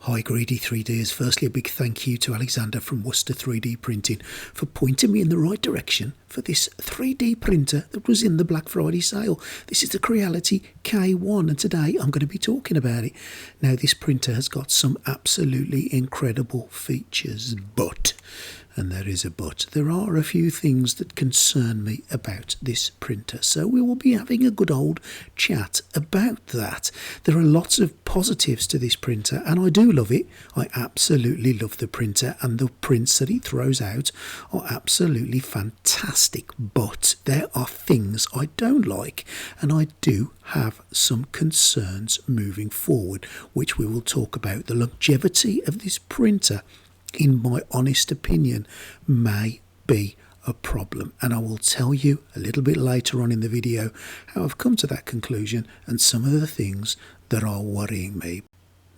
Hi Greedy 3Ders, firstly a big thank you to Alexander from Worcester 3D Printing for pointing me in the right direction for this 3D printer that was in the Black Friday sale. This is the Creality K1 and today I'm going to be talking about it. Now this printer has got some absolutely incredible features, but, and there is a but, there are a few things that concern me about this printer. So we will be having a good old chat about that. There are lots of positives to this printer and I do love it. I absolutely love the printer and the prints that it throws out are absolutely fantastic. But there are things I don't like and I do have some concerns moving forward, which we will talk about. The longevity of this printer, in my honest opinion, may be a problem, and I will tell you a little bit later on in the video how I've come to that conclusion and some of the things that are worrying me.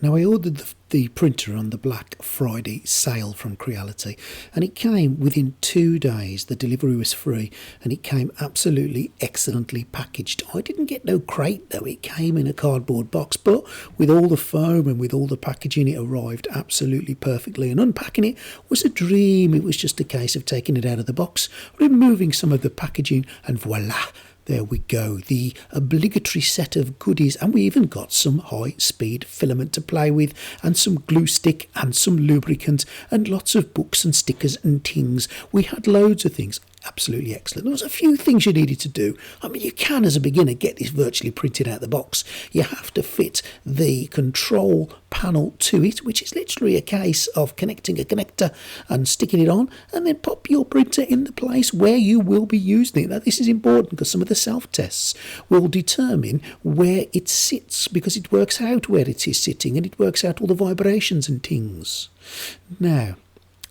Now I ordered the printer on the Black Friday sale from Creality and it came within 2 days. The delivery was free and it came absolutely excellently packaged. I didn't get no crate though, it came in a cardboard box, but with all the foam and with all the packaging it arrived absolutely perfectly, and unpacking it was a dream. It was just a case of taking it out of the box, removing some of the packaging, and voila, there we go, the obligatory set of goodies. And we even got some high-speed filament to play with and some glue stick and some lubricant and lots of books and stickers and things. We had loads of things. Absolutely excellent. There was a few things you needed to do. I mean, you can, as a beginner, get this virtually printed out of the box. You have to fit the control panel to it, which is literally a case of connecting a connector and sticking it on, and then pop your printer in the place where you will be using it. Now, this is important because some of the self-tests will determine where it sits, because it works out where it is sitting and it works out all the vibrations and things. Now,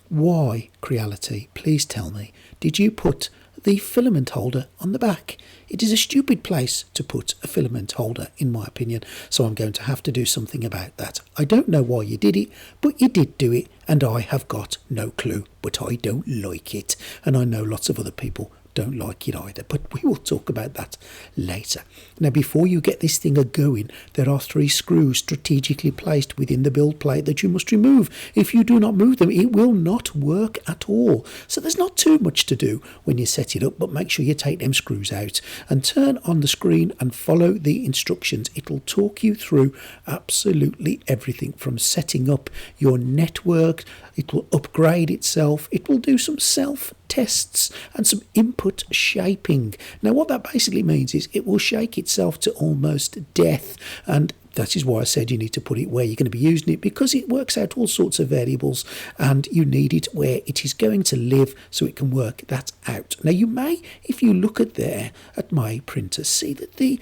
why, Creality, please tell me, did you put the filament holder on the back? It is a stupid place to put a filament holder, in my opinion, so I'm going to have to do something about that. I don't know why you did it, but you did do it, and I have got no clue, but I don't like it, and I know lots of other people don't like it either, but we will talk about that later. Now, before you get this thing a-going, there are 3 screws strategically placed within the build plate that you must remove. If you do not move them, it will not work at all. So there's not too much to do when you set it up, but make sure you take them screws out and turn on the screen and follow the instructions. It will talk you through absolutely everything from setting up your network. It will upgrade itself. It will do some self-tests and some input shaping. Now, what that basically means is it will shake itself to almost death, and that is why I said you need to put it where you're going to be using it, because it works out all sorts of variables and you need it where it is going to live so it can work that out. Now, you may, if you look at my printer, see that the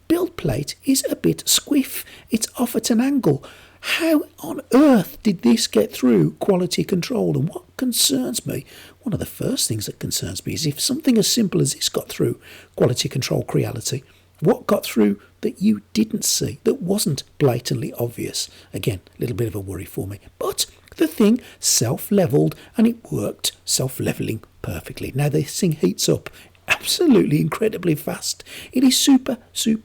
build plate is a bit squiff. It's off at an angle. How on earth did this get through quality control? And what concerns me, one of the first things that concerns me, is if something as simple as this got through quality control Creality, what got through that you didn't see, that wasn't blatantly obvious? Again, a little bit of a worry for me. But the thing self-leveled and it worked self-leveling perfectly. Now this thing heats up absolutely incredibly fast. It is super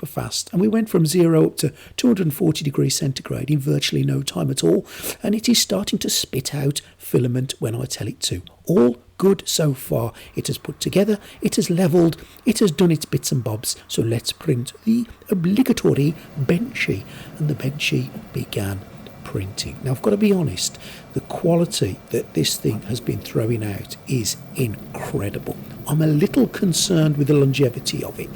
fast, and we went from 0 up to 240 degrees centigrade in virtually no time at all, and it is starting to spit out filament when I tell it to. All good so far. It has put together, it has levelled, it has done its bits and bobs. So let's print the obligatory benchy, and the benchy began printing. Now, I've got to be honest, the quality that this thing has been throwing out is incredible. I'm a little concerned with the longevity of it.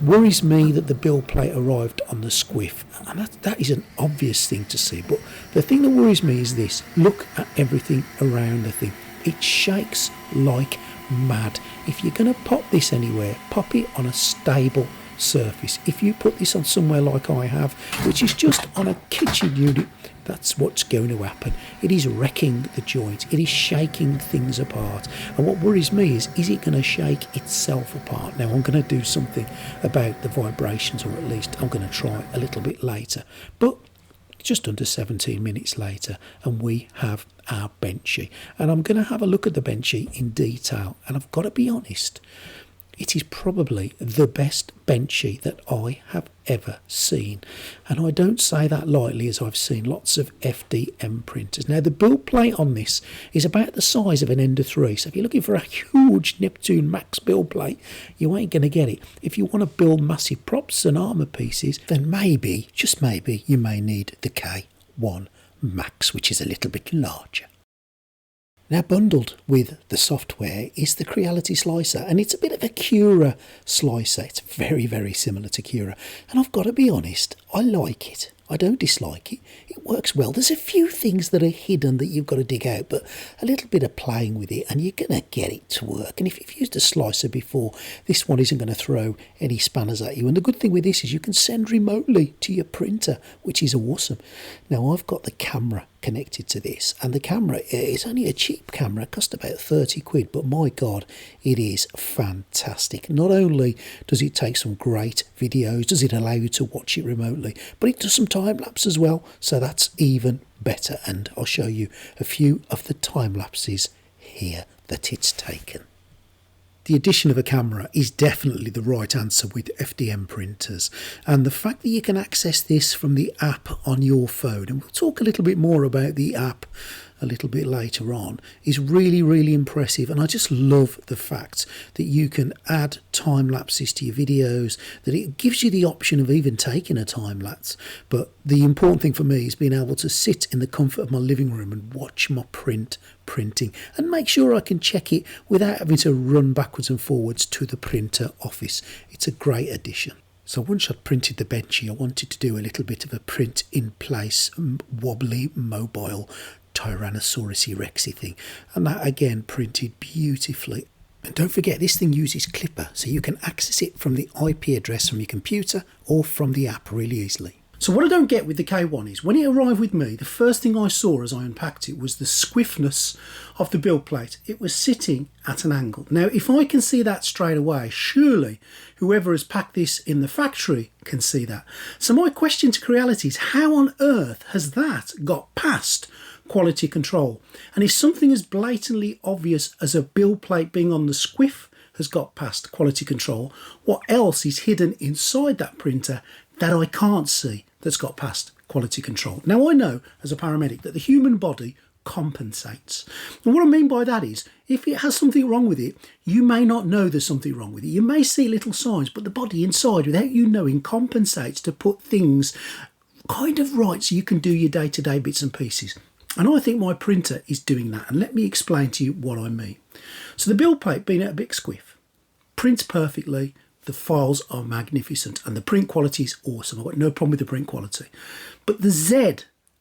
Worries me that the build plate arrived on the squiff, and that is an obvious thing to see, but the thing that worries me is this. Look at everything around the thing. It shakes like mad. If you're going to pop this anywhere, pop it on a stable surface. If you put this on somewhere like I have, which is just on a kitchen unit, that's what's going to happen. It is wrecking the joint. It is shaking things apart. And what worries me is it going to shake itself apart? Now, I'm going to do something about the vibrations, or at least I'm going to try a little bit later. But just under 17 minutes later, and we have our benchy. And I'm going to have a look at the benchy in detail. And I've got to be honest, It is probably the best benchy that I have ever seen. And I don't say that lightly, as I've seen lots of FDM printers. Now, the build plate on this is about the size of an Ender 3. So if you're looking for a huge Neptune Max build plate, you ain't going to get it. If you want to build massive props and armour pieces, then maybe, just maybe, you may need the K1 Max, which is a little bit larger. Now, bundled with the software is the Creality slicer, and it's a bit of a Cura slicer. It's very, very similar to Cura, and I've got to be honest, I like it. I don't dislike it. It works well. There's a few things that are hidden that you've got to dig out, but a little bit of playing with it and you're going to get it to work. And if you've used a slicer before, this one isn't going to throw any spanners at you. And the good thing with this is you can send remotely to your printer, which is awesome. Now, I've got the camera connected to this, and the camera is only a cheap camera. It cost about 30 quid, but my God, it is fantastic. Not only does it take some great videos, does it allow you to watch it remotely, but it does some time lapse as well, so that's even better. And I'll show you a few of the time lapses here that it's taken. The addition of a camera is definitely the right answer with FDM printers, and the fact that you can access this from the app on your phone, and we'll talk a little bit more about the app a little bit later on, is really, really impressive. And I just love the fact that you can add time lapses to your videos, that it gives you the option of even taking a time lapse. But the important thing for me is being able to sit in the comfort of my living room and watch my printing and make sure I can check it without having to run backwards and forwards to the printer office. It's a great addition. So once I'd printed the benchy, I wanted to do a little bit of a print in place, wobbly, mobile Tyrannosaurus rexy thing, and that again printed beautifully. And don't forget, this thing uses Clipper, so you can access it from the IP address from your computer or from the app really easily. So what I don't get with the K1 is when it arrived with me, the first thing I saw as I unpacked it was the squiffness of the build plate. It was sitting at an angle. Now, if I can see that straight away, surely whoever has packed this in the factory can see that. So my question to Creality is, how on earth has that got past quality control? And if something as blatantly obvious as a build plate being on the squiff has got past quality control, what else is hidden inside that printer that I can't see that's got past quality control? Now, I know as a paramedic that the human body compensates. And what I mean by that is, if it has something wrong with it, you may not know there's something wrong with it. You may see little signs, but the body inside, without you knowing, compensates to put things kind of right so you can do your day-to-day bits and pieces. And I think my printer is doing that. And let me explain to you what I mean. So the build plate being at a big squiff, prints perfectly, the files are magnificent, and the print quality is awesome. I've got no problem with the print quality. But the Z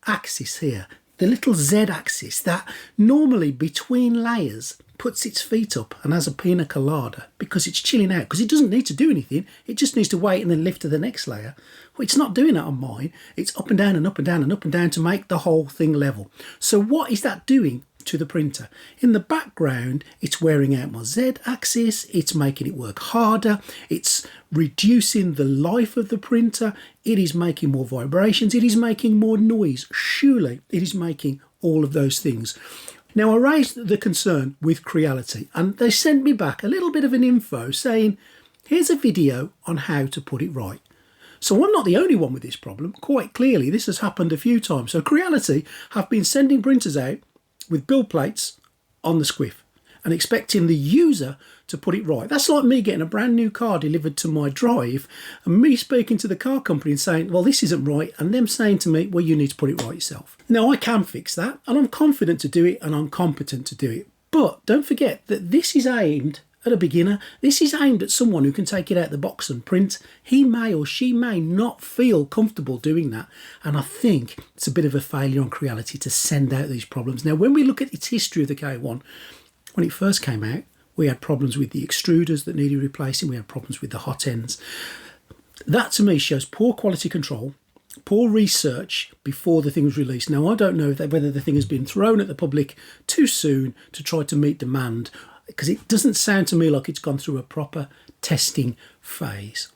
axis here, the little Z axis that normally between layers puts its feet up and has a pina colada because it's chilling out, because it doesn't need to do anything. It just needs to wait and then lift to the next layer. Well, it's not doing that on mine. It's up and down and up and down and up and down to make the whole thing level. So what is that doing to the printer? In the background, it's wearing out my Z axis, it's making it work harder, it's reducing the life of the printer, it is making more vibrations, it is making more noise. Surely it is making all of those things. Now, I raised the concern with Creality, and they sent me back a little bit of an info saying, here's a video on how to put it right. So I'm not the only one with this problem. Quite clearly, this has happened a few times. So Creality have been sending printers out with build plates on the squiff and expecting the user to put it right. That's like me getting a brand new car delivered to my drive and me speaking to the car company and saying, well, this isn't right, and them saying to me, well, you need to put it right yourself. Now, I can fix that, and I'm confident to do it, and I'm competent to do it. But don't forget that this is aimed at a beginner. This is aimed at someone who can take it out of the box and print. He may or she may not feel comfortable doing that, and I think it's a bit of a failure on Creality to send out these problems. Now, when we look at its history of the K1, when it first came out, we had problems with the extruders that needed replacing, we had problems with the hot ends. That to me shows poor quality control, poor research before the thing was released. Now, I don't know whether the thing has been thrown at the public too soon to try to meet demand, because it doesn't sound to me like it's gone through a proper testing phase.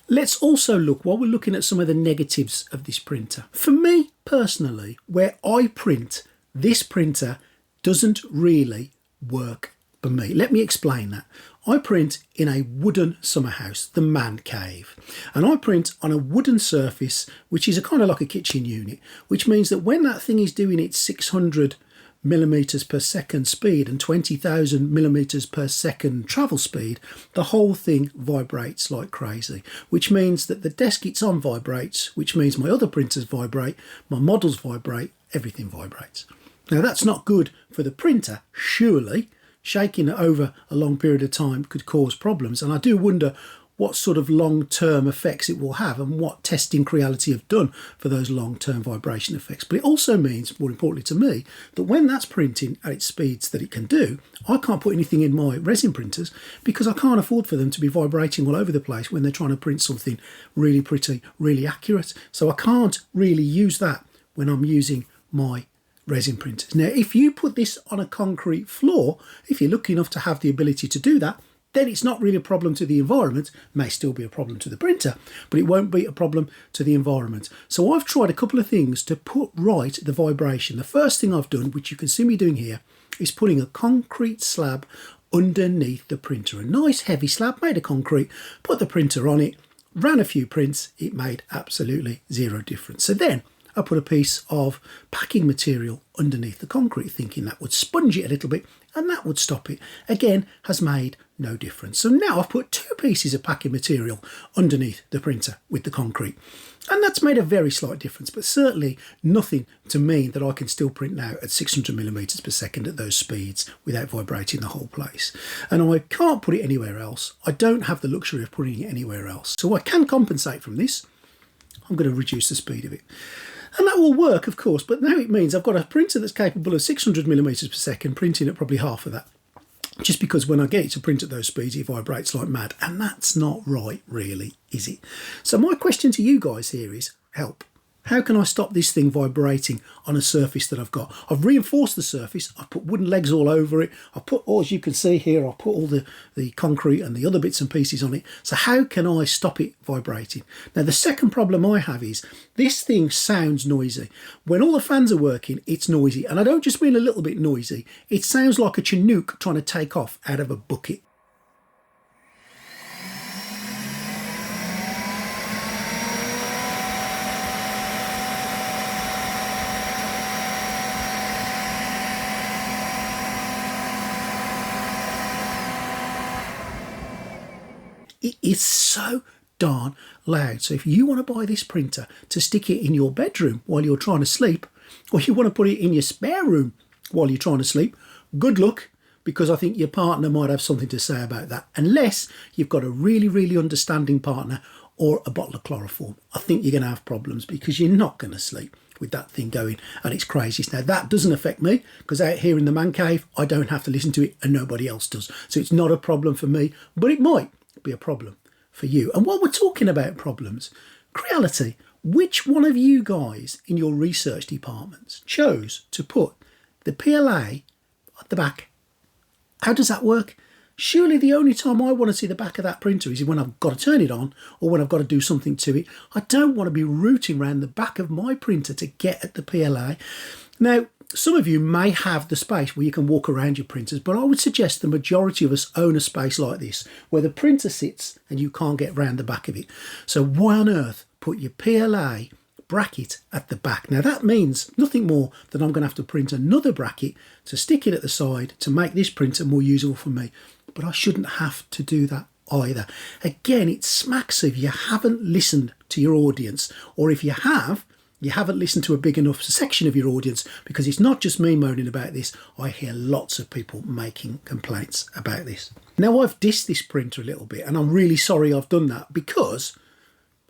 Let's also look, while we're looking at some of the negatives of this printer. For me personally, where I print, this printer doesn't really work for me. Let me explain that. I print in a wooden summer house, the man cave, and I print on a wooden surface, which is a kind of like a kitchen unit, which means that when that thing is doing its 600 millimeters per second speed and 20,000 millimeters per second travel speed, the whole thing vibrates like crazy, which means that the desk it's on vibrates, which means my other printers vibrate, my models vibrate, everything vibrates. Now that's not good for the printer, surely. Shaking it over a long period of time could cause problems, and I do wonder what sort of long-term effects it will have and what testing Creality have done for those long-term vibration effects. But it also means, more importantly to me, that when that's printing at its speeds that it can do, I can't put anything in my resin printers because I can't afford for them to be vibrating all over the place when they're trying to print something really pretty, really accurate. So I can't really use that when I'm using my resin printers. Now, if you put this on a concrete floor, if you're lucky enough to have the ability to do that, then it's not really a problem to the environment. It may still be a problem to the printer, but it won't be a problem to the environment. So I've tried a couple of things to put right the vibration. The first thing I've done, which you can see me doing here, is putting a concrete slab underneath the printer. A nice heavy slab made of concrete, put the printer on it, ran a few prints, it made absolutely zero difference. So then I put a piece of packing material underneath the concrete, thinking that would sponge it a little bit and that would stop it. Again, has made no difference. So now I've put 2 pieces of packing material underneath the printer with the concrete. And that's made a very slight difference, but certainly nothing to mean that I can still print now at 600 millimeters per second at those speeds without vibrating the whole place. And I can't put it anywhere else. I don't have the luxury of putting it anywhere else. So I can compensate from this. I'm going to reduce the speed of it. And that will work, of course, but now it means I've got a printer that's capable of 600 millimeters per second, printing at probably half of that. Just because when I get it to print at those speeds, it vibrates like mad. And that's not right, really, is it? So my question to you guys here is, help. How can I stop this thing vibrating on a surface that I've got? I've reinforced the surface. I've put wooden legs all over it. I've put, as you can see here, I've put all the concrete and the other bits and pieces on it. So how can I stop it vibrating? Now, the second problem I have is this thing sounds noisy. When all the fans are working, it's noisy. And I don't just mean a little bit noisy. It sounds like a Chinook trying to take off out of a bucket. It is so darn loud. So if you want to buy this printer to stick it in your bedroom while you're trying to sleep, or you want to put it in your spare room while you're trying to sleep, good luck, because I think your partner might have something to say about that. Unless you've got a really, really understanding partner or a bottle of chloroform. I think you're going to have problems because you're not going to sleep with that thing going at its craziest. Now, that doesn't affect me because out here in the man cave, I don't have to listen to it and nobody else does. So it's not a problem for me, but it might be a problem for you. And while we're talking about problems, Creality, which one of you guys in your research departments chose to put the PLA at the back? How does that work? Surely the only time I want to see the back of that printer is when I've got to turn it on or when I've got to do something to it. I don't want to be rooting around the back of my printer to get at the PLA. Now, some of you may have the space where you can walk around your printers, but I would suggest the majority of us own a space like this, where the printer sits and you can't get round the back of it. So why on earth put your PLA bracket at the back? Now that means nothing more than I'm going to have to print another bracket to stick it at the side to make this printer more usable for me. But I shouldn't have to do that either. Again, it smacks of you haven't listened to your audience, or if you have, you haven't listened to a big enough section of your audience, because it's not just me moaning about this. I hear lots of people making complaints about this. Now, I've dissed this printer a little bit, and I'm really sorry I've done that because,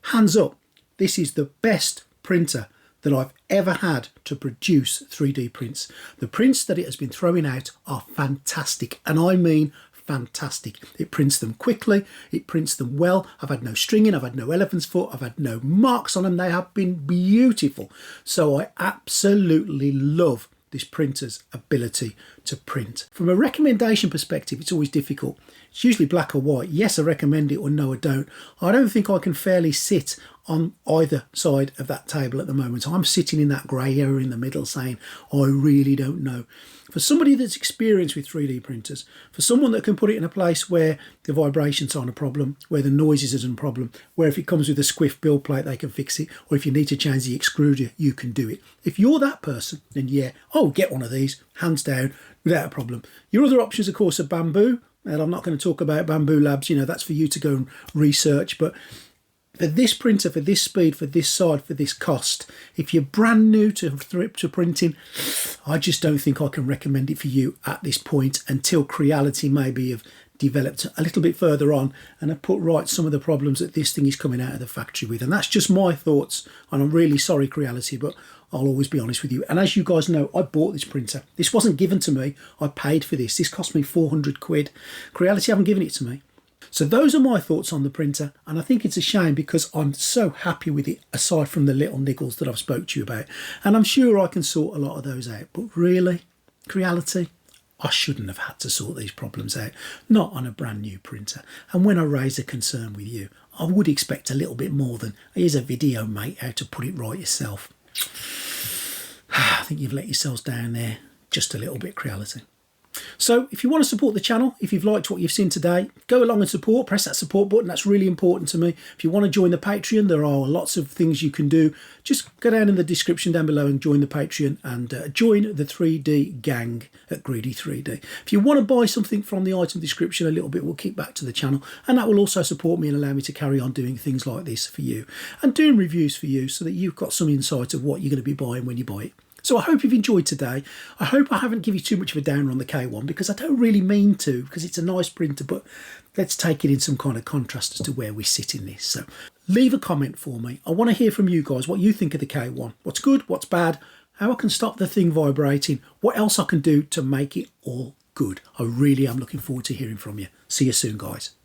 hands up, this is the best printer that I've ever had to produce 3D prints. The prints that it has been throwing out are fantastic, and I mean fantastic. It prints them quickly, it prints them well. I've had no stringing, I've had no elephant's foot, I've had no marks on them. They have been beautiful. So I absolutely love this printer's ability to print. From a recommendation perspective, it's always difficult. It's usually black or white. Yes, I recommend it, or no, I don't. I don't think I can fairly sit on either side of that table at the moment. I'm sitting in that grey area in the middle saying, I really don't know. For somebody that's experienced with 3D printers, for someone that can put it in a place where the vibrations aren't a problem, where the noises isn't a problem, where if it comes with a squiff build plate, they can fix it, or if you need to change the extruder, you can do it. If you're that person, then yeah, I'll get one of these, hands down, without a problem. Your other options, of course, are bamboo. And I'm not going to talk about Bamboo Labs, that's for you to go and research. But for this printer, for this speed, for this side, for this cost, if you're brand new to printing, I just don't think I can recommend it for you at this point until Creality maybe have developed a little bit further on and have put right some of the problems that this thing is coming out of the factory with. And that's just my thoughts. And I'm really sorry, Creality, but I'll always be honest with you. And as you guys know, I bought this printer. This wasn't given to me. I paid for this. This cost me 400 quid. Creality haven't given it to me. So those are my thoughts on the printer. And I think it's a shame because I'm so happy with it, aside from the little niggles that I've spoke to you about. And I'm sure I can sort a lot of those out. But really, Creality, I shouldn't have had to sort these problems out. Not on a brand new printer. And when I raise a concern with you, I would expect a little bit more than, here's a video, mate, how to put it right yourself. I think you've let yourselves down there just a little bit, Creality. So if you want to support the channel, if you've liked what you've seen today, go along and support, press that support button. That's really important to me. If you want to join the Patreon, there are lots of things you can do. Just go down in the description down below and join the Patreon and join the 3D gang at Greedy 3D. If you want to buy something from the item description, a little bit will kick back to the channel, and that will also support me and allow me to carry on doing things like this for you and doing reviews for you so that you've got some insight of what you're going to be buying when you buy it. So I hope you've enjoyed today. I hope I haven't given you too much of a downer on the K1 because I don't really mean to, because it's a nice printer, but let's take it in some kind of contrast as to where we sit in this. So leave a comment for me. I want to hear from you guys what you think of the K1. What's good, what's bad, how I can stop the thing vibrating, what else I can do to make it all good. I really am looking forward to hearing from you. See you soon, guys.